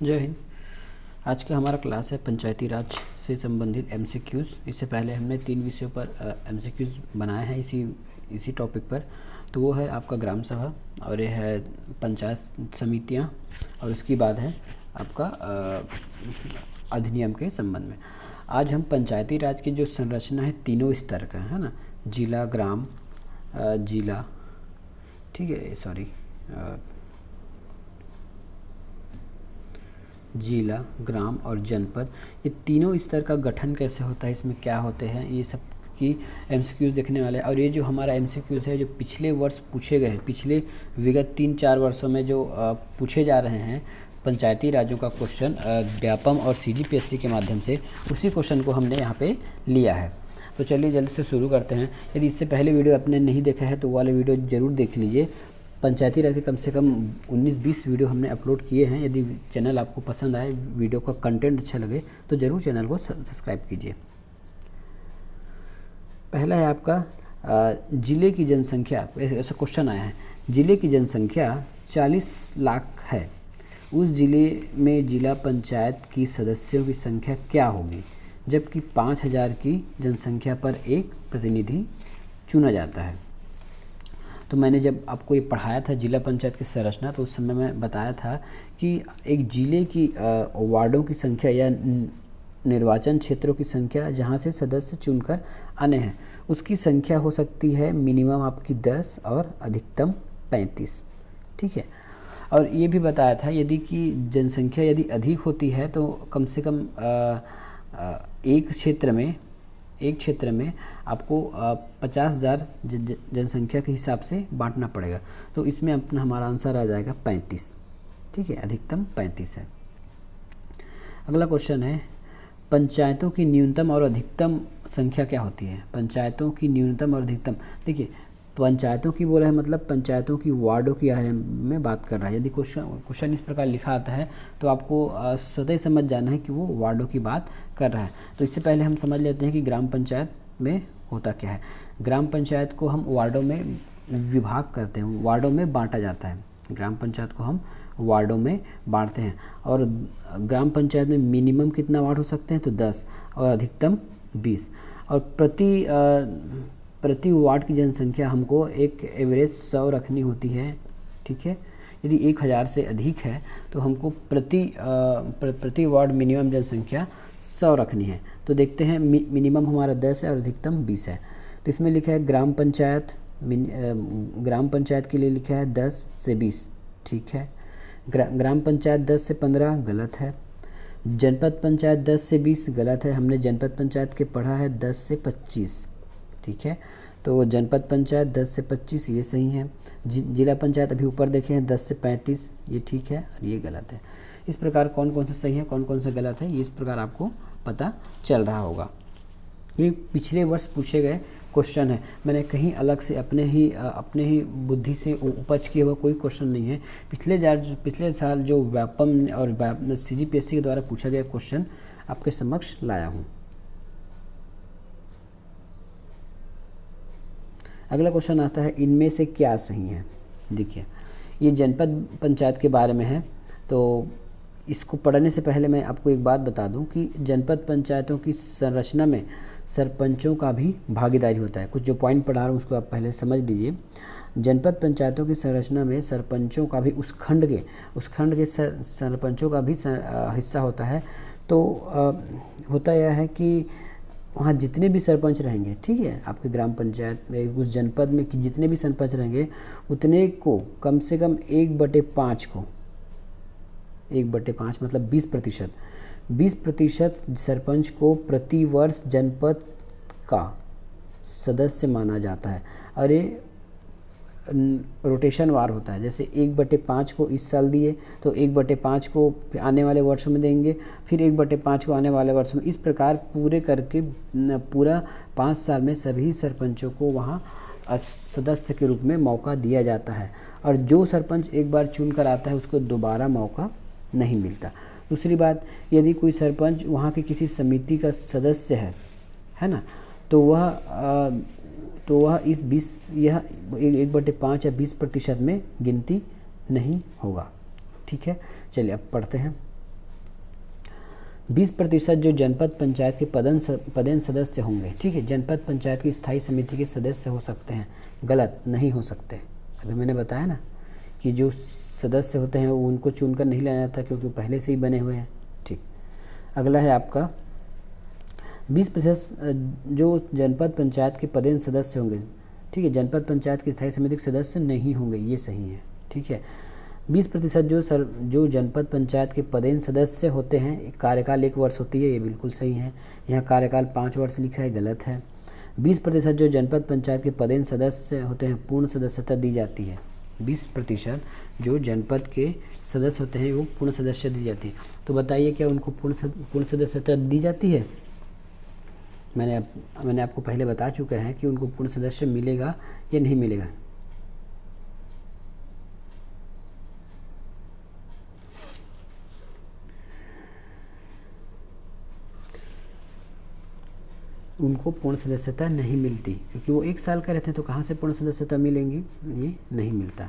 जय हिंद। आज का हमारा क्लास है पंचायती राज से संबंधित एमसीक्यूज़। इससे पहले हमने 3 विषयों पर एमसीक्यूज़ बनाए हैं इसी टॉपिक पर। तो वो है आपका ग्राम सभा, और ये है पंचायत समितियाँ, और उसकी बाद है आपका अधिनियम के संबंध में। आज हम पंचायती राज की जो संरचना है तीनों स्तर का है ना, जिला, ग्राम, जिला, ठीक है, सॉरी, जिला, ग्राम और जनपद, ये तीनों स्तर का गठन कैसे होता है, इसमें क्या होते हैं, ये सब की एमसीक्यूज़ देखने वाले हैं। और ये जो हमारा एमसीक्यूज़ है जो पिछले वर्ष पूछे गए हैं, पिछले विगत 3-4 वर्षों में जो पूछे जा रहे हैं पंचायती राज्यों का क्वेश्चन व्यापम और सीजीपीएससी के माध्यम से, उसी क्वेश्चन को हमने यहाँ पे लिया है। तो चलिए जल्दी से शुरू करते हैं। यदि इससे पहले वीडियो आपने नहीं देखा है तो वो वाला वीडियो ज़रूर देख लीजिए। पंचायती राज के कम से कम 19-20 वीडियो हमने अपलोड किए हैं। यदि चैनल आपको पसंद आए, वीडियो का कंटेंट अच्छा लगे, तो ज़रूर चैनल को सब्सक्राइब कीजिए। पहला है आपका ज़िले की जनसंख्या। ऐसा क्वेश्चन आया है, ज़िले की जनसंख्या 40 लाख है, उस ज़िले में जिला पंचायत की सदस्यों की संख्या क्या होगी, जबकि 5000 की जनसंख्या पर एक प्रतिनिधि चुना जाता है। तो मैंने जब आपको ये पढ़ाया था जिला पंचायत की संरचना, तो उस समय मैं बताया था कि एक ज़िले की वार्डों की संख्या या निर्वाचन क्षेत्रों की संख्या जहाँ से सदस्य चुनकर आने हैं, उसकी संख्या हो सकती है मिनिमम आपकी 10 और अधिकतम 35, ठीक है। और ये भी बताया था यदि कि जनसंख्या यदि अधिक होती है तो कम से कम एक क्षेत्र में आपको 50,000 जनसंख्या के हिसाब से बांटना पड़ेगा। तो इसमें अपना हमारा आंसर आ जाएगा 35, ठीक है, अधिकतम 35 है। अगला क्वेश्चन है, पंचायतों की न्यूनतम और अधिकतम संख्या क्या होती है। पंचायतों की न्यूनतम और अधिकतम, देखिए पंचायतों की बोला है मतलब पंचायतों की वार्डों की बारे में बात कर रहा है। यदि क्वेश्चन इस प्रकार लिखा आता है तो आपको स्वतः ही समझ जाना है कि वो वार्डों की बात कर रहा है। तो इससे पहले हम समझ लेते हैं कि ग्राम पंचायत में होता क्या है। ग्राम पंचायत को हम वार्डों में विभाग करते हैं, वार्डों में बांटा जाता है। ग्राम पंचायत को हम वार्डों में बांटते हैं, और ग्राम पंचायत में मिनिमम कितना वार्ड हो सकते हैं, तो 10 और अधिकतम 20। और प्रति वार्ड की जनसंख्या हमको एक एवरेज 100 रखनी होती है, ठीक है। यदि 1000 से अधिक है तो हमको प्रति वार्ड मिनिमम जनसंख्या 100 रखनी है। तो देखते हैं, मिनिमम हमारा 10 है और अधिकतम 20 है। तो इसमें लिखा है ग्राम पंचायत के लिए लिखा है 10 से 20, ठीक है। ग्राम पंचायत 10 से 15 गलत है। जनपद पंचायत 10 से 20 गलत है। हमने जनपद पंचायत के पढ़ा है 10 से 25, ठीक है। तो जनपद पंचायत 10 से 25 ये सही है। जिला पंचायत अभी ऊपर देखे हैं 10 से 35, ये ठीक है, और ये गलत है। इस प्रकार कौन कौन सा सही है, कौन कौन सा गलत है, ये इस प्रकार आपको पता चल रहा होगा। ये पिछले वर्ष पूछे गए क्वेश्चन है। मैंने कहीं अलग से अपने ही बुद्धि से उपज किया हुआ कोई क्वेश्चन नहीं है। पिछले साल जो व्यापम और सीजीपीएससी के द्वारा पूछा गया क्वेश्चन आपके समक्ष लाया हूँ। अगला क्वेश्चन आता है, इनमें से क्या सही है। देखिए, ये जनपद पंचायत के बारे में है। तो इसको पढ़ने से पहले मैं आपको एक बात बता दूं कि जनपद पंचायतों की संरचना में सरपंचों का भी भागीदारी होता है। कुछ जो पॉइंट पढ़ा रहा हूँ उसको आप पहले समझ लीजिए। जनपद पंचायतों की संरचना में सरपंचों का भी उस खंड के सरपंचों का भी हिस्सा होता है। तो होता यह है कि वहाँ जितने भी सरपंच रहेंगे, ठीक है, आपके ग्राम पंचायत में उस जनपद में कि जितने भी सरपंच रहेंगे उतने को कम से कम 1/5 को 1/5 मतलब 20% सरपंच को प्रति वर्ष जनपद का सदस्य माना जाता है। और ये रोटेशन वार होता है। जैसे 1/5 को इस साल दिए तो 1/5 को आने वाले वर्षों में देंगे, फिर 1/5 को आने वाले वर्षों में। इस प्रकार पूरे करके पूरा 5 साल में सभी सरपंचों को वहाँ सदस्य के रूप में मौका दिया जाता है। और जो सरपंच एक बार चुन कर आता है उसको दोबारा मौका नहीं मिलता। दूसरी बात, यदि कोई सरपंच वहाँ के किसी समिति का सदस्य है ना, तो वह इस 1/5 या 20% में गिनती नहीं होगा, ठीक है। चलिए अब पढ़ते हैं। 20% जो जनपद पंचायत के पदेन सदस्य होंगे, ठीक है, जनपद पंचायत की स्थायी समिति के सदस्य हो सकते हैं। गलत, नहीं हो सकते। अभी मैंने बताया ना कि जो सदस्य होते हैं वो उनको चुनकर नहीं लाया जाता क्योंकि पहले से ही बने हुए हैं। ठीक, अगला है आपका 20% जो जनपद पंचायत के पदेन सदस्य होंगे, ठीक है, जनपद पंचायत की स्थायी समिति के सदस्य नहीं होंगे, ये सही है। ठीक है, 20% जो जनपद पंचायत के पदेन सदस्य होते हैं, कार्यकाल 1 वर्ष होती है, ये बिल्कुल सही है। यहाँ कार्यकाल 5 वर्ष लिखा है, गलत है। 20% जो जनपद पंचायत के पदेन सदस्य होते हैं पूर्ण सदस्यता दी जाती है। 20% जो जनपद के सदस्य होते हैं वो पूर्ण सदस्य दी जाती है। तो बताइए क्या उनको पूर्ण सदस्यता दी जाती है? मैंने आपको पहले बता चुका है कि उनको पूर्ण सदस्य मिलेगा या नहीं मिलेगा। उनको पूर्ण सदस्यता नहीं मिलती क्योंकि वो 1 साल का रहते हैं, तो कहाँ से पूर्ण सदस्यता मिलेंगी, ये नहीं मिलता।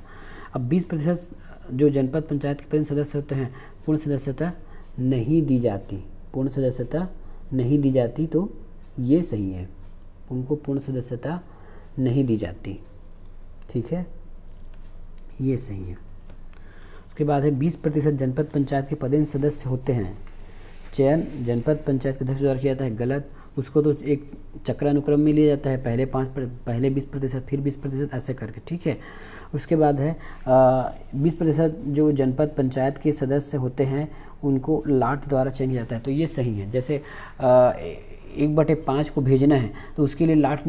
अब 20% जो जनपद पंचायत के पदेन सदस्य होते हैं पूर्ण सदस्यता नहीं दी जाती, पूर्ण सदस्यता नहीं दी जाती, तो ये सही है, उनको पूर्ण सदस्यता नहीं दी जाती। ठीक है, ये सही है। उसके बाद है 20% जनपद पंचायत के पदेन सदस्य होते हैं, चयन जनपद पंचायत के अध्यक्ष द्वारा किया जाता है। गलत, उसको तो एक चक्रानुक्रम में लिया जाता है, पहले 20%, फिर 20%, ऐसे करके। ठीक है, उसके बाद है 20% जो जनपद पंचायत के सदस्य होते हैं उनको लाट द्वारा चयन किया जाता है, तो ये सही है। जैसे 1/5 को भेजना है तो उसके लिए लाट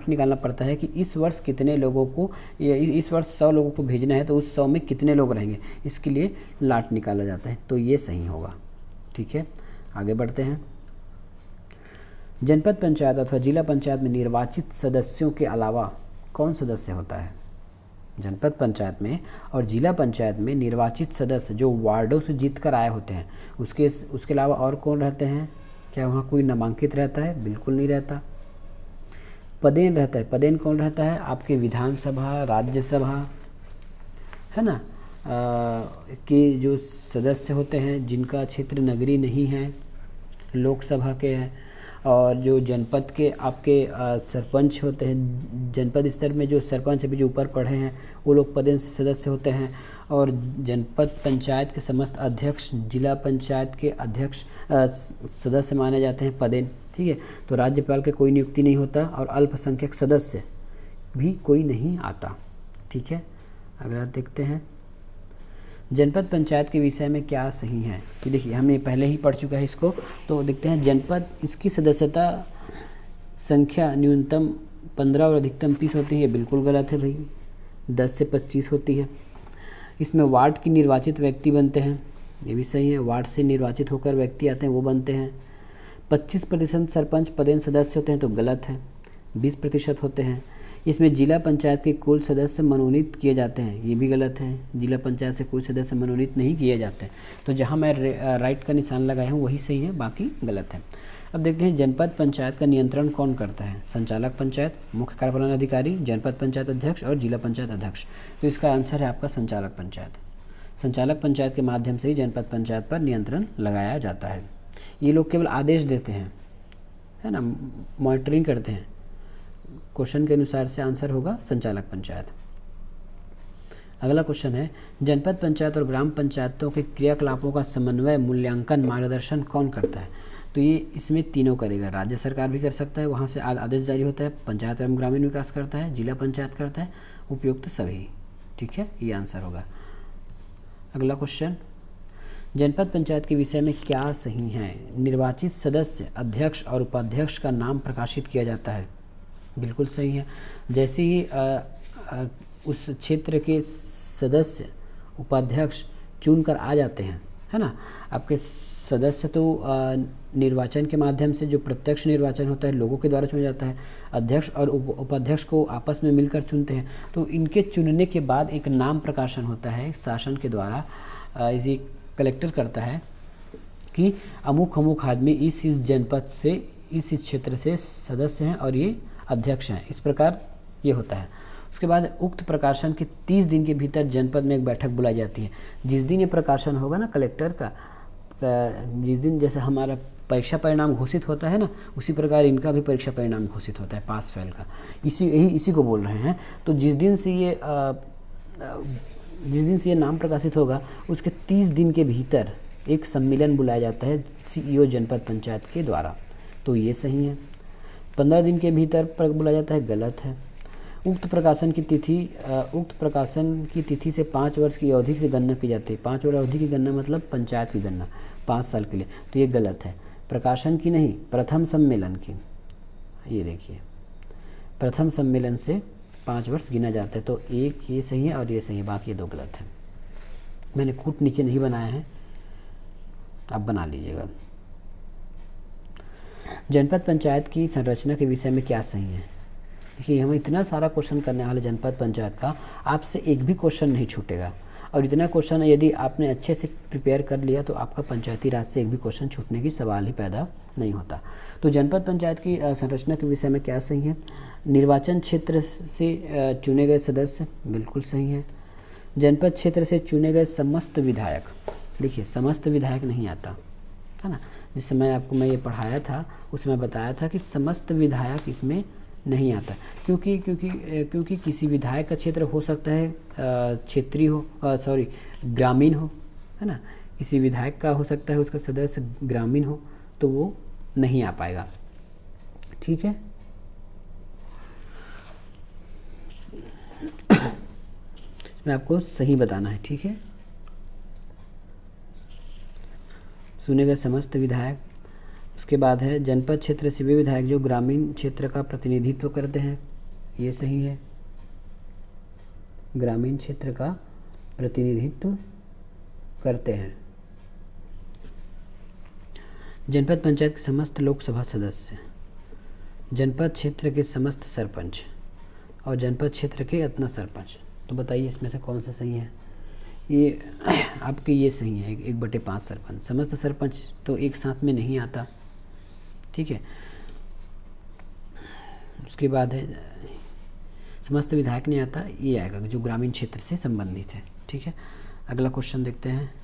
निकालना पड़ता है कि इस वर्ष कितने लोगों को, इस वर्ष 100 लोगों को भेजना है तो उस 100 में कितने लोग रहेंगे, इसके लिए लाट निकाला जाता है, तो ये सही होगा। ठीक है, आगे बढ़ते हैं। जनपद पंचायत अथवा जिला पंचायत में निर्वाचित सदस्यों के अलावा कौन सदस्य होता है? जनपद पंचायत में और जिला पंचायत में निर्वाचित सदस्य जो वार्डों से जीत कर आए होते हैं, उसके अलावा और कौन रहते हैं? क्या वहाँ कोई नामांकित रहता है? बिल्कुल नहीं रहता। पदेन रहता है। पदेन कौन रहता है? आपके विधानसभा, राज्यसभा, है ना, के जो सदस्य होते हैं जिनका क्षेत्र नगरीय नहीं है, लोकसभा के हैं, और जो जनपद के आपके सरपंच होते हैं, जनपद स्तर में जो सरपंच अभी जो ऊपर पढ़े हैं वो लोग पदेन सदस्य होते हैं, और जनपद पंचायत के समस्त अध्यक्ष जिला पंचायत के अध्यक्ष सदस्य माने जाते हैं पदेन। ठीक है, तो राज्यपाल के कोई नियुक्ति नहीं होता और अल्पसंख्यक सदस्य भी कोई नहीं आता। ठीक है, अगला देखते हैं जनपद पंचायत के विषय में क्या सही है। कि देखिए हमने पहले ही पढ़ चुका है इसको, तो देखते हैं जनपद, इसकी सदस्यता संख्या न्यूनतम 15 और अधिकतम 30 होती है, बिल्कुल गलत है भाई, 10 से 25 होती है। इसमें वार्ड की निर्वाचित व्यक्ति बनते हैं, ये भी सही है, वार्ड से निर्वाचित होकर व्यक्ति आते हैं वो बनते हैं। 25% सरपंच पदेन सदस्य होते हैं, तो गलत है, 20% होते हैं। इसमें जिला पंचायत के कुल सदस्य मनोनीत किए जाते हैं, ये भी गलत है, जिला पंचायत से कुल सदस्य मनोनीत नहीं किए जाते। तो जहां मैं राइट का निशान लगाया हूँ वही सही है, बाकी गलत है। अब देखते हैं जनपद पंचायत का नियंत्रण कौन करता है। संचालक पंचायत, मुख्य कार्यपालन अधिकारी, जनपद पंचायत अध्यक्ष और जिला पंचायत अध्यक्ष। तो इसका आंसर है आपका संचालक पंचायत। संचालक पंचायत के माध्यम से ही जनपद पंचायत पर नियंत्रण लगाया जाता है। ये लोग केवल आदेश देते हैं, है ना, मॉनिटरिंग करते हैं। क्वेश्चन के अनुसार से आंसर होगा संचालक पंचायत। अगला क्वेश्चन है जनपद पंचायत और ग्राम पंचायतों के क्रियाकलापों का समन्वय, मूल्यांकन, मार्गदर्शन कौन करता है। तो ये इसमें तीनों करेगा, राज्य सरकार भी कर सकता है, वहाँ से आदेश जारी होता है, पंचायत एवं ग्रामीण विकास करता है, जिला पंचायत करता है, उपयुक्त सभी। ठीक है, ये आंसर होगा। अगला क्वेश्चन जनपद पंचायत के विषय में क्या सही है। निर्वाचित सदस्य, अध्यक्ष और उपाध्यक्ष का नाम प्रकाशित किया जाता है, बिल्कुल सही है। जैसे ही उस क्षेत्र के सदस्य, उपाध्यक्ष चुनकर आ जाते हैं, है ना, आपके सदस्य तो निर्वाचन के माध्यम से, जो प्रत्यक्ष निर्वाचन होता है लोगों के द्वारा चुना जाता है, अध्यक्ष और उपाध्यक्ष को आपस में मिलकर चुनते हैं। तो इनके चुनने के बाद एक नाम प्रकाशन होता है शासन के द्वारा, इसे कलेक्टर करता है कि अमुक अमुक आदमी इस जनपद से, इस क्षेत्र से सदस्य हैं और ये अध्यक्ष हैं, इस प्रकार ये होता है। उसके बाद उक्त प्रकाशन के 30 दिन के भीतर जनपद में एक बैठक बुलाई जाती है। जिस दिन ये प्रकाशन होगा ना कलेक्टर का, जिस दिन जैसे हमारा परीक्षा परिणाम घोषित होता है ना, उसी प्रकार इनका भी परीक्षा परिणाम घोषित होता है पास फेल का। इसी को बोल रहे हैं। तो जिस दिन से ये नाम प्रकाशित होगा उसके 30 दिन के भीतर एक सम्मेलन बुलाया जाता है CEO जनपद पंचायत के द्वारा, तो ये सही है। 15 दिन के भीतर बुलाया जाता है, गलत है। उक्त प्रकाशन की तिथि से 5 वर्ष की अवधि से गणना की जाती है। 5 वर्ष अवधि की गणना मतलब पंचायत की गणना 5 साल के लिए, तो ये गलत है। प्रकाशन की नहीं, प्रथम सम्मेलन की। ये देखिए, प्रथम सम्मेलन से 5 वर्ष गिना जाता है, तो एक ये सही है और ये सही है, बाकी ये 2 गलत है। मैंने कूट नीचे नहीं बनाया है, आप बना लीजिएगा। जनपद पंचायत की संरचना के विषय में क्या सही है? देखिए, हम इतना सारा क्वेश्चन करने वाले जनपद पंचायत का, आपसे एक भी क्वेश्चन नहीं छूटेगा। और इतना क्वेश्चन यदि आपने अच्छे से प्रिपेयर कर लिया तो आपका पंचायती राज से एक भी क्वेश्चन छूटने की सवाल ही पैदा नहीं होता। तो जनपद पंचायत की संरचना के विषय में क्या सही है? निर्वाचन क्षेत्र से चुने गए सदस्य, बिल्कुल सही है। जनपद क्षेत्र से चुने गए समस्त विधायक, देखिए समस्त विधायक नहीं आता है ना, जिस समय आपको मैं ये पढ़ाया था उसमें बताया था कि समस्त विधायक इसमें नहीं आता, क्योंकि किसी विधायक का क्षेत्र हो सकता है क्षेत्रीय हो, ग्रामीण हो, है ना। किसी विधायक का हो सकता है उसका सदस्य ग्रामीण हो, तो वो नहीं आ पाएगा, ठीक है। इसमें आपको सही बताना है, ठीक है। सुने गए समस्त विधायक। उसके बाद है जनपद क्षेत्र से वे विधायक जो ग्रामीण क्षेत्र का प्रतिनिधित्व करते हैं, ये सही है। ग्रामीण क्षेत्र का प्रतिनिधित्व करते हैं। जनपद पंचायत के समस्त लोकसभा सदस्य, जनपद क्षेत्र के समस्त सरपंच और जनपद क्षेत्र के अतना सरपंच। तो बताइए इसमें से कौन सा सही है? ये आपके ये सही है, 1/5 सरपंच। समस्त सरपंच तो एक साथ में नहीं आता, ठीक है। उसके बाद है समस्त विधायक नहीं आता, ये आएगा जो ग्रामीण क्षेत्र से संबंधित है, ठीक है। अगला क्वेश्चन देखते हैं।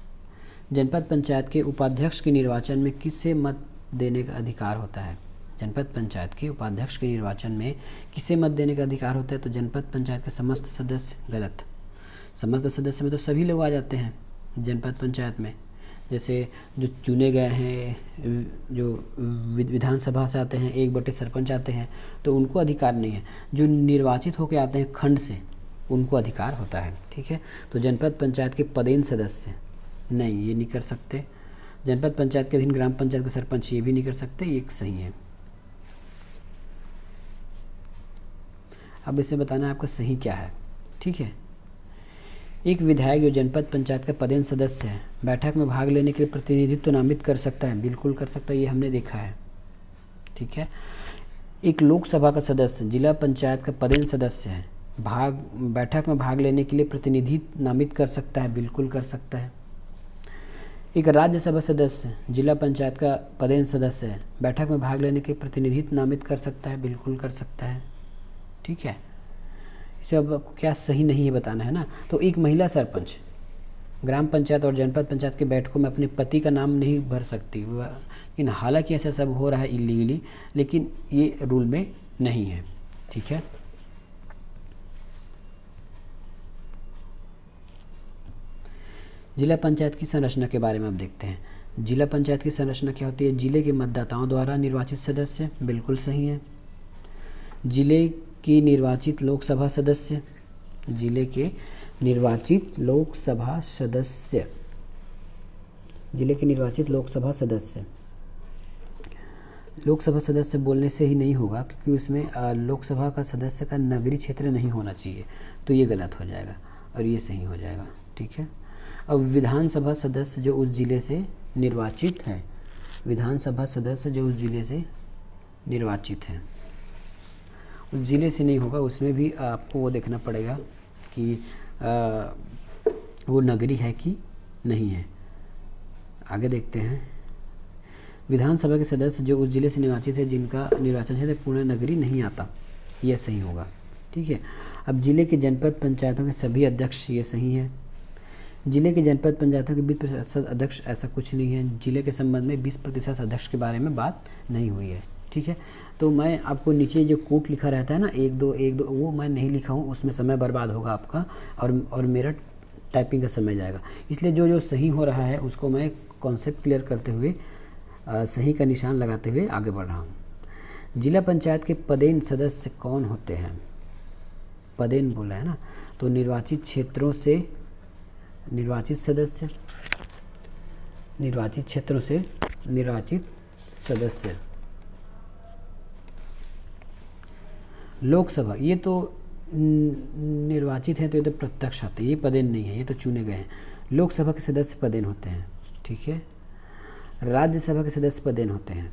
जनपद पंचायत के उपाध्यक्ष के निर्वाचन में किसे मत देने का अधिकार होता है? जनपद पंचायत के उपाध्यक्ष के निर्वाचन में किसे मत देने का अधिकार होता है? तो जनपद पंचायत के समस्त सदस्य, गलत। समस्त सदस्य में तो सभी लोग आ जाते हैं जनपद पंचायत में, जैसे जो चुने गए हैं, जो विधानसभा से आते हैं, 1/3 सरपंच आते हैं, तो उनको अधिकार नहीं है। जो निर्वाचित होकर आते हैं खंड से, उनको अधिकार होता है, ठीक है। तो जनपद पंचायत के पदेन सदस्य नहीं, ये नहीं कर सकते। जनपद पंचायत के अधीन ग्राम पंचायत के सरपंच, ये भी नहीं कर सकते, ये सही है। अब इसे बताना है आपका सही क्या है, ठीक है। एक विधायक जो जनपद पंचायत का पदेन सदस्य है, बैठक में भाग लेने के लिए प्रतिनिधित्व नामित कर सकता है, बिल्कुल कर सकता है, ये हमने देखा है, ठीक है। एक लोकसभा का सदस्य जिला पंचायत का पदेन सदस्य है, बैठक में भाग लेने के लिए प्रतिनिधित्व नामित कर सकता है, बिल्कुल कर सकता है। एक राज्यसभा सदस्य जिला पंचायत का पदेन सदस्य है, बैठक में भाग लेने के प्रतिनिधित्व नामित कर सकता है, बिल्कुल कर सकता है, ठीक है। इसमें अब आपको क्या सही नहीं है बताना है ना। तो एक महिला सरपंच ग्राम पंचायत और जनपद पंचायत के बैठकों में अपने पति का नाम नहीं भर सकती, लेकिन हालांकि ऐसा सब हो रहा है इलीगली, लेकिन ये रूल में नहीं है, ठीक है। जिला पंचायत की संरचना के बारे में अब देखते हैं। जिला पंचायत की संरचना क्या होती है? जिले के मतदाताओं द्वारा निर्वाचित सदस्य, बिल्कुल सही है। जिले की निर्वाचित लोकसभा सदस्य, जिले के निर्वाचित लोकसभा सदस्य, जिले के निर्वाचित लोकसभा सदस्य। लोकसभा सदस्य बोलने से ही नहीं होगा, क्योंकि उसमें लोकसभा का सदस्य का नगरीय क्षेत्र नहीं होना चाहिए, तो ये गलत हो जाएगा और ये सही हो जाएगा, ठीक है। अब विधानसभा सदस्य जो उस जिले से निर्वाचित है, विधानसभा सदस्य जो उस जिले से निर्वाचित है, उस ज़िले से नहीं होगा, उसमें भी आपको वो देखना पड़ेगा कि वो नगरी है कि नहीं है। आगे देखते हैं। विधानसभा के सदस्य जो उस ज़िले से निर्वाचित है, जिनका निर्वाचन क्षेत्र पूर्ण नगरी नहीं आता, यह सही होगा, ठीक है। अब जिले के जनपद पंचायतों के सभी अध्यक्ष, ये सही है। जिले के जनपद पंचायतों के 20% अध्यक्ष, ऐसा कुछ नहीं है। जिले के संबंध में 20% अध्यक्ष के बारे में बात नहीं हुई है, ठीक है। तो मैं आपको नीचे जो कोट लिखा रहता है ना 1 2 1 2, वो मैं नहीं लिखा हूँ, उसमें समय बर्बाद होगा आपका और मेरा टाइपिंग का समय जाएगा। इसलिए जो सही हो रहा है उसको मैं कॉन्सेप्ट क्लियर करते हुए सही का निशान लगाते हुए आगे बढ़ रहा हूँ। जिला पंचायत के पदेन सदस्य कौन होते हैं? पदेन बोला है ना, तो निर्वाचित क्षेत्रों से निर्वाचित सदस्य, निर्वाचित क्षेत्रों से निर्वाचित सदस्य। लोकसभा, ये तो निर्वाचित है तो ये तो प्रत्यक्ष आते हैं, ये पदेन नहीं है, ये तो चुने गए हैं। लोकसभा के सदस्य पदेन होते हैं, ठीक है। राज्यसभा के सदस्य पदेन होते हैं।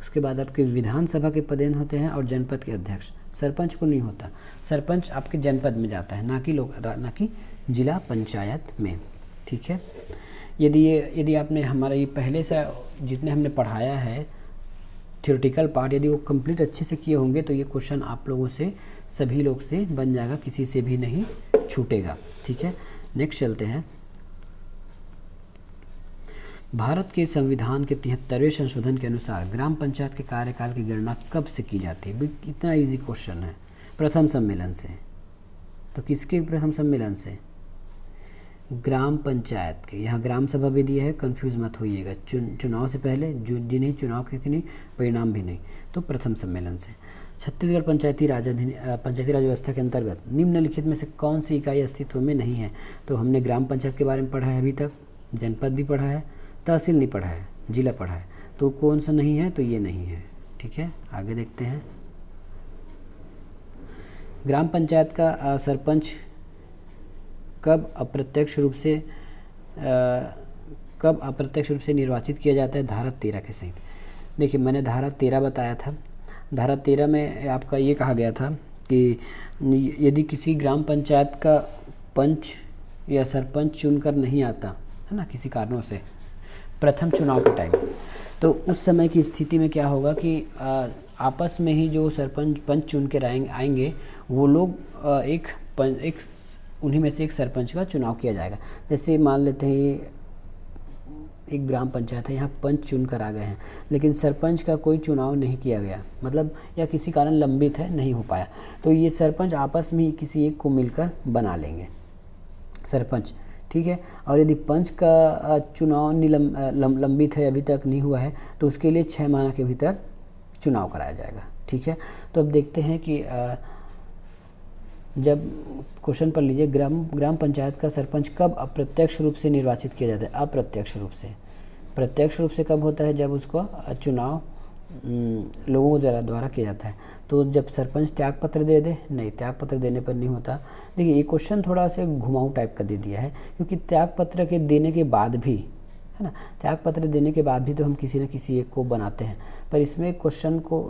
उसके बाद आपके विधानसभा के पदेन होते हैं और जनपद के अध्यक्ष। सरपंच को नहीं होता, सरपंच आपके जनपद में जाता है, ना कि जिला पंचायत में, ठीक है। यदि आपने हमारा ये पहले से जितने हमने पढ़ाया है थ्योरेटिकल पार्ट, यदि वो कंप्लीट अच्छे से किए होंगे तो ये क्वेश्चन आप लोगों से, सभी लोग से बन जाएगा, किसी से भी नहीं छूटेगा, ठीक है। नेक्स्ट चलते हैं। भारत के संविधान के 73वें संशोधन के अनुसार ग्राम पंचायत के कार्यकाल की गणना कब से की जाती है? इतना इजी क्वेश्चन है। प्रथम सम्मेलन से। तो किसके प्रथम सम्मेलन से? ग्राम पंचायत के। यहाँ ग्राम सभा भी दिया है, कंफ्यूज मत होइएगा। चुनाव से पहले जिन्हें चुनाव के नहीं, परिणाम भी नहीं, तो प्रथम सम्मेलन से। छत्तीसगढ़ पंचायती राज व्यवस्था के अंतर्गत निम्नलिखित में से कौन सी इकाई अस्तित्व में नहीं है? तो हमने ग्राम पंचायत के बारे में पढ़ा है अभी तक, जनपद भी पढ़ा है, तहसील नहीं पढ़ा है, जिला पढ़ा है। तो कौन सा नहीं है? तो ये नहीं है, ठीक है। आगे देखते हैं। ग्राम पंचायत का सरपंच कब अप्रत्यक्ष रूप से निर्वाचित किया जाता है? धारा 13 के सहित। देखिए मैंने धारा 13 बताया था। धारा 13 में आपका ये कहा गया था कि यदि किसी ग्राम पंचायत का पंच या सरपंच चुनकर नहीं आता है ना, किसी कारणों से, प्रथम चुनाव के टाइम, तो उस समय की स्थिति में क्या होगा कि आपस में ही जो सरपंच पंच चुन के आएंगे वो लोग एक उन्हीं में से एक सरपंच का चुनाव किया जाएगा। जैसे मान लेते हैं एक ग्राम पंचायत है, यहाँ पंच चुनकर आ गए हैं, लेकिन सरपंच का कोई चुनाव नहीं किया गया, मतलब या किसी कारण लंबित है, नहीं हो पाया, तो ये सरपंच आपस में ही किसी एक को मिलकर बना लेंगे सरपंच, ठीक है। और यदि पंच का चुनाव लंबित है, अभी तक नहीं हुआ है, तो उसके लिए 6 माह के भीतर चुनाव कराया जाएगा, ठीक है। तो अब देखते हैं कि जब क्वेश्चन पर लीजिए, ग्राम पंचायत का सरपंच कब अप्रत्यक्ष रूप से निर्वाचित किया जाता है? अप्रत्यक्ष रूप से। प्रत्यक्ष रूप से कब होता है? जब उसको चुनाव लोगों द्वारा किया जाता है। तो जब सरपंच त्यागपत्र दे दे, नहीं, त्यागपत्र देने पर नहीं होता। देखिए ये क्वेश्चन थोड़ा सा घुमाऊ टाइप का दे दिया है, क्योंकि त्यागपत्र के देने के बाद भी, है ना, त्यागपत्र देने के बाद भी तो हम किसी न किसी एक को बनाते हैं, पर इसमें क्वेश्चन को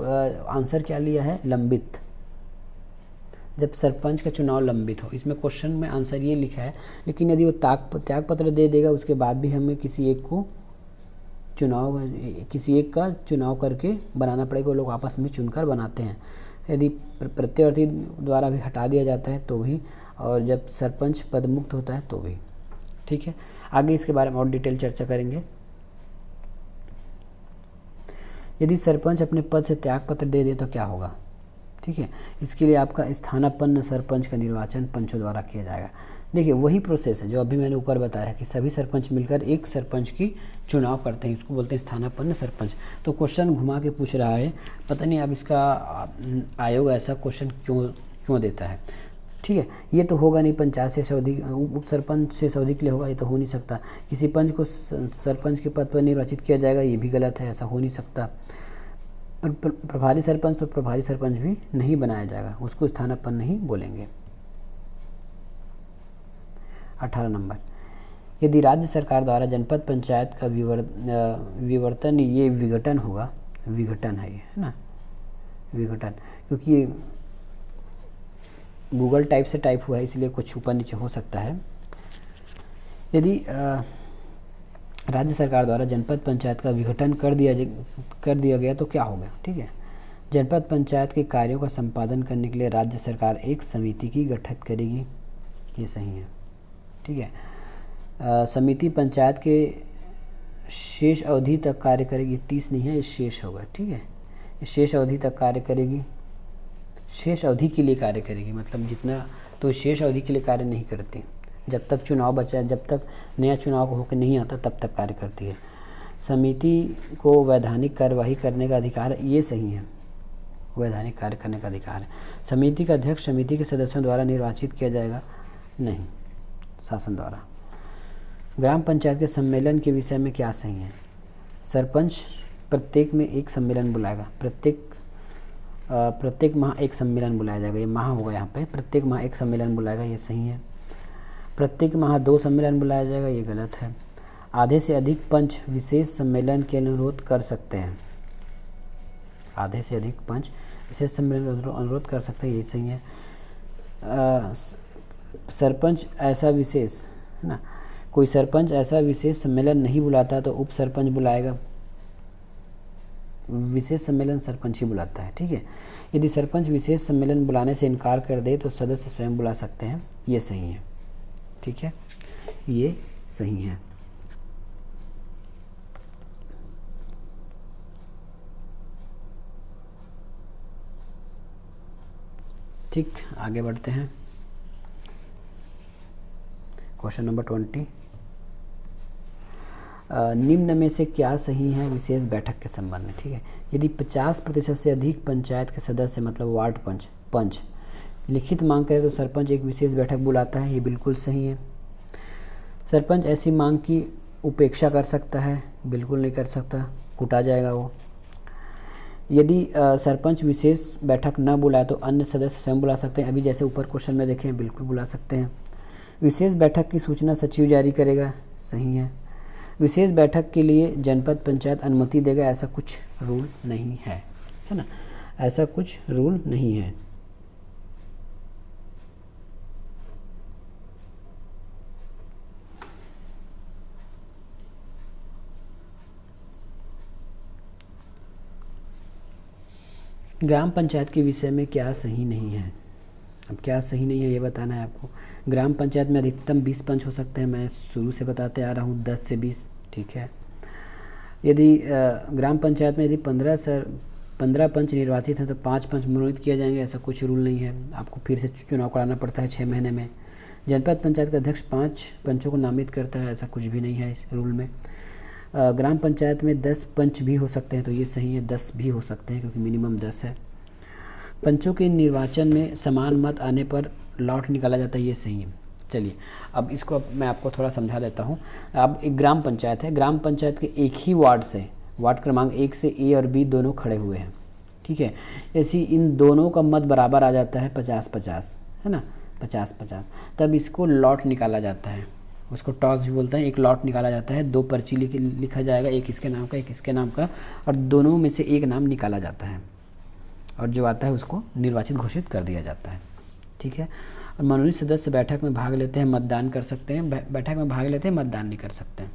आंसर क्या लिया है? लंबित। जब सरपंच का चुनाव लंबित हो, इसमें क्वेश्चन में आंसर ये लिखा है। लेकिन यदि वो त्यागपत्र दे देगा, उसके बाद भी हमें किसी एक का चुनाव करके बनाना पड़ेगा। वो लोग आपस में चुनकर बनाते हैं। यदि प्रत्यार्थी द्वारा भी हटा दिया जाता है तो भी, और जब सरपंच पद मुक्त होता है तो भी, ठीक है। आगे इसके बारे में और डिटेल चर्चा करेंगे। यदि सरपंच अपने पद से त्यागपत्र दे दे तो क्या होगा? ठीक है, इसके लिए आपका स्थानापन्न सरपंच का निर्वाचन पंचों द्वारा किया जाएगा। देखिए वही प्रोसेस है जो अभी मैंने ऊपर बताया कि सभी सरपंच मिलकर एक सरपंच की चुनाव करते हैं, इसको बोलते हैं स्थानापन्न सरपंच। तो क्वेश्चन घुमा के पूछ रहा है, पता नहीं अब इसका आयोग ऐसा क्वेश्चन क्यों देता है। ठीक है, ये तो होगा नहीं, पंचायत से अधिक उप सरपंच से अधिक के लिए होगा, ये तो हो नहीं सकता। किसी पंच को सरपंच के पद पर निर्वाचित किया जाएगा, ये भी गलत है, ऐसा हो नहीं सकता। प्रभारी सरपंच तो प्रभारी सरपंच भी नहीं बनाया जाएगा, उसको स्थानापन्न नहीं बोलेंगे। 18 नंबर, यदि राज्य सरकार द्वारा जनपद पंचायत का विवर्तन, ये विघटन होगा, विघटन है ये, है ना, विघटन, क्योंकि गूगल टाइप से टाइप हुआ है इसलिए कुछ ऊपर नीचे हो सकता है। यदि राज्य सरकार द्वारा जनपद पंचायत का विघटन कर दिया गया तो क्या होगा? ठीक है, जनपद पंचायत के कार्यों का संपादन करने के लिए राज्य सरकार एक समिति की गठित करेगी, ये सही है। ठीक है, समिति पंचायत के शेष अवधि तक कार्य करेगी। 30 नहीं है, ये शेष होगा, ठीक है। ये शेष अवधि तक कार्य करेगी, शेष अवधि के लिए कार्य करेगी, मतलब जितना, तो शेष अवधि के लिए कार्य नहीं करती। जब तक चुनाव बचा है, जब तक नया चुनाव होकर नहीं आता तब तक कार्य करती है। समिति को वैधानिक कार्यवाही करने का अधिकार है, ये सही है, वैधानिक कार्य करने का अधिकार है। समिति का अध्यक्ष समिति के सदस्यों द्वारा निर्वाचित किया जाएगा, नहीं, शासन द्वारा। ग्राम पंचायत के सम्मेलन के विषय में क्या सही है? सरपंच प्रत्येक में एक सम्मेलन बुलाएगा, प्रत्येक माह एक सम्मेलन बुलाया जाएगा, ये माह होगा यहाँ पे, प्रत्येक माह एक सम्मेलन बुलाएगा, ये सही है। प्रत्येक माह 2 सम्मेलन बुलाया जाएगा, ये गलत है। आधे से अधिक पंच विशेष सम्मेलन के अनुरोध कर सकते हैं, आधे से अधिक पंच विशेष सम्मेलन अनुरोध कर सकते हैं, ये सही है। सरपंच ऐसा विशेष, है ना, कोई सरपंच ऐसा विशेष सम्मेलन नहीं बुलाता तो उप सरपंच बुलाएगा, विशेष सम्मेलन सरपंच ही बुलाता है, ठीक है। यदि सरपंच विशेष सम्मेलन बुलाने से इनकार कर दे तो सदस्य स्वयं बुला सकते हैं, ये सही है, ठीक है, ये सही है। ठीक, आगे बढ़ते हैं। क्वेश्चन नंबर 20, निम्न में से क्या सही है विशेष बैठक के संबंध में, ठीक है। यदि 50% से अधिक पंचायत के सदस्य, मतलब वार्ड पंच लिखित मांग करे तो सरपंच एक विशेष बैठक बुलाता है, ये बिल्कुल सही है। सरपंच ऐसी मांग की उपेक्षा कर सकता है, बिल्कुल नहीं कर सकता, कुटा जाएगा वो। यदि सरपंच विशेष बैठक न बुलाए तो अन्य सदस्य स्वयं बुला सकते हैं, अभी जैसे ऊपर क्वेश्चन में देखें, बिल्कुल बुला सकते हैं। विशेष बैठक की सूचना सचिव जारी करेगा, सही है। विशेष बैठक के लिए जनपद पंचायत अनुमति देगा, ऐसा कुछ रूल नहीं है, है ना, ऐसा कुछ रूल नहीं है। ग्राम पंचायत के विषय में क्या सही नहीं है? अब क्या सही नहीं है ये बताना है आपको। ग्राम पंचायत में अधिकतम 20 पंच हो सकते हैं, मैं शुरू से बताते आ रहा हूँ, 10 से 20, ठीक है। यदि ग्राम पंचायत में यदि 15 पंच निर्वाचित हैं तो 5 पंच मनोनीत किए जाएंगे, ऐसा कुछ रूल नहीं है, आपको फिर से चुनाव कराना पड़ता है 6 महीने में। जनपद पंचायत का अध्यक्ष 5 पंचों को नामित करता है, ऐसा कुछ भी नहीं है इस रूल में। ग्राम पंचायत में 10 पंच भी हो सकते हैं, तो ये सही है, 10 भी हो सकते हैं क्योंकि मिनिमम 10 है। पंचों के निर्वाचन में समान मत आने पर लॉट निकाला जाता है, ये सही है। चलिए अब इसको मैं आपको थोड़ा समझा देता हूँ। अब एक ग्राम पंचायत है, ग्राम पंचायत के एक ही वार्ड से, वार्ड क्रमांक 1 से ए और बी दोनों खड़े हुए हैं, ठीक है। ऐसी इन दोनों का मत बराबर आ जाता है 50-50, है ना, 50-50, तब इसको लॉट निकाला जाता है, उसको टॉस भी बोलते हैं। एक लॉट निकाला जाता है, 2 पर्ची लिखा जाएगा, एक इसके नाम का एक इसके नाम का, और दोनों में से एक नाम निकाला जाता है और जो आता है उसको निर्वाचित घोषित कर दिया जाता है, ठीक है। और मनोनीत सदस्य बैठक में भाग लेते हैं, मतदान कर सकते हैं, बैठक में भाग लेते हैं, मतदान नहीं कर सकते हैं।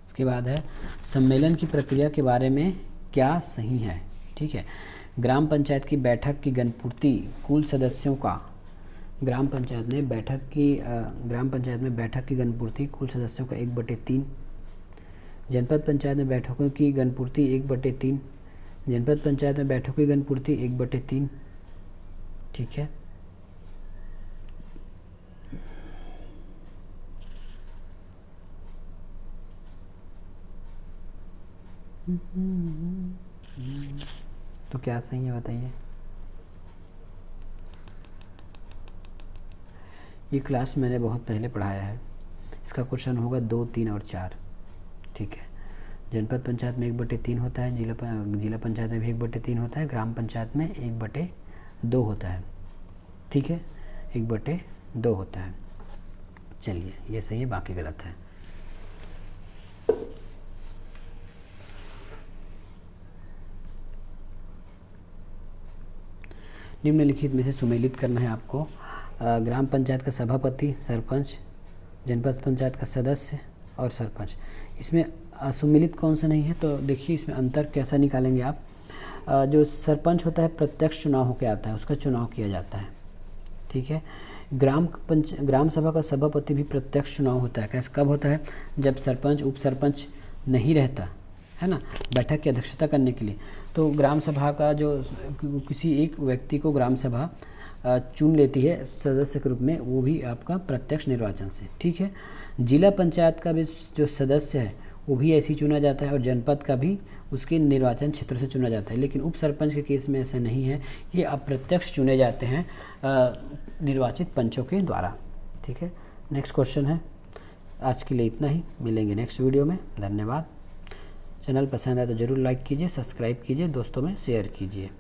उसके बाद है सम्मेलन की प्रक्रिया के बारे में क्या सही है, ठीक है। ग्राम पंचायत की बैठक की गणपूर्ति कुल सदस्यों का, ग्राम पंचायत में बैठक की गणपूर्ति कुल सदस्यों का 1/3। जनपद पंचायत में बैठकों की गणपूर्ति 1/3, जनपद पंचायत में बैठकों की गणपूर्ति 1/3, ठीक है। तो क्या सही है बताइए। ये क्लास मैंने बहुत पहले पढ़ाया है, इसका क्वेश्चन होगा 2, 3 और 4, ठीक है। जनपद पंचायत में 1/3 होता है, जिला पंचायत में भी 1/3 होता है, ग्राम पंचायत में 1/2 होता है, ठीक है, 1/2 होता है। चलिए ये सही है, बाकी गलत है। निम्नलिखित में से सुमेलित करना है आपको। ग्राम पंचायत का सभापति, सरपंच, जनपद पंचायत का सदस्य और सरपंच। इसमें सुमेलित कौन सा नहीं है, तो देखिए इसमें अंतर कैसा निकालेंगे आप। जो सरपंच होता है प्रत्यक्ष चुनाव होकर आता है, उसका चुनाव किया जाता है, ठीक है। ग्राम सभा का सभापति भी प्रत्यक्ष चुनाव होता है। कैसे, कब होता है? जब सरपंच उप सरपंच नहीं रहता है ना बैठक की अध्यक्षता करने के लिए, तो ग्राम सभा का जो किसी एक व्यक्ति को ग्राम सभा चुन लेती है सदस्य के रूप में, वो भी आपका प्रत्यक्ष निर्वाचन से। ठीक है। जिला पंचायत का भी जो सदस्य है वो भी ऐसे ही चुना जाता है, और जनपद का भी उसके निर्वाचन क्षेत्र से चुना जाता है। लेकिन उप सरपंच के केस में ऐसा नहीं है, ये अप्रत्यक्ष चुने जाते हैं निर्वाचित पंचों के द्वारा। ठीक है। नेक्स्ट क्वेश्चन है। आज के लिए इतना ही, मिलेंगे नेक्स्ट वीडियो में। धन्यवाद। चैनल पसंद आए तो ज़रूर लाइक कीजिए, सब्सक्राइब कीजिए, दोस्तों में शेयर कीजिए।